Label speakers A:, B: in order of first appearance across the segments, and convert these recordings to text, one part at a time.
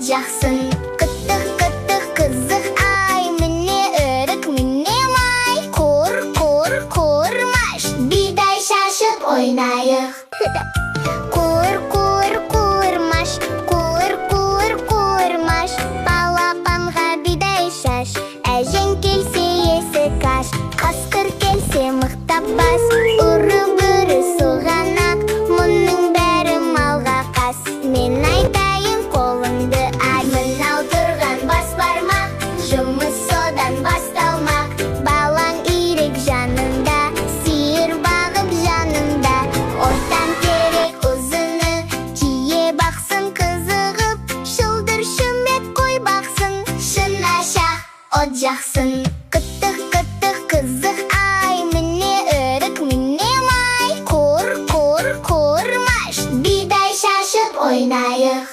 A: жақсын. Қыттық қызық ай, міне өрік, міне май. Қуырмаш, бидай шашып ойнайық. Қуырмаш, балапанға бидай шаш. Әжең келсе есік аш, қасқыр келсе мықтап бас. Ұры-бүрі соғанақ, мұның бәрі малға қас. Мен айтайын қолыңды ай, мынау тұрған бас бармақ. Жұмыс содан басталмақ. Балаң ирек жанында, сиыр бағып жанында. Ортан терек ұзыны, тие бақсын қызығып. Шылдыр шүмек қой бақсын, шын ашақ от жақсын. Қыттық қызық ай, міне өрік, міне май. Қуырмаш, бидай шашып ойнайық.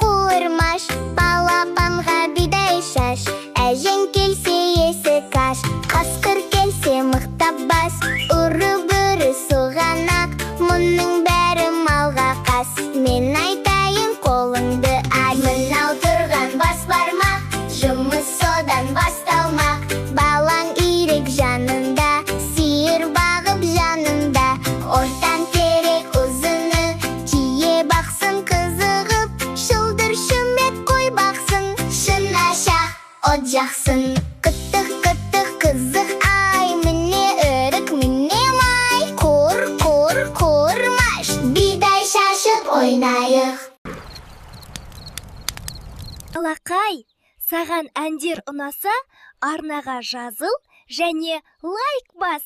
A: Қуырмаш, балапанға бидай шаш. Әжең келсе есік аш, қасқыр келсе мықтап бас. Ұры-бүрі соғанақ, мұның бәрі малға қас. Мен айтайын қолыңды ай, мынау тұрған бас бармақ. Жұмыс содан басталмақ. Балаң ирек жанында, сиыр бағып жанында. Ортан терек ұзыны, тие бақсын қызығып. Шылдыр шүмек қой бақсын, шын ашақ от жақсын. Қыттық қызық ай, міне өрік, міне май. Қуырмаш, бидай шашып ойнайық.
B: Балақай, саған әндер ұнаса, арнаға жазыл және лайк бас.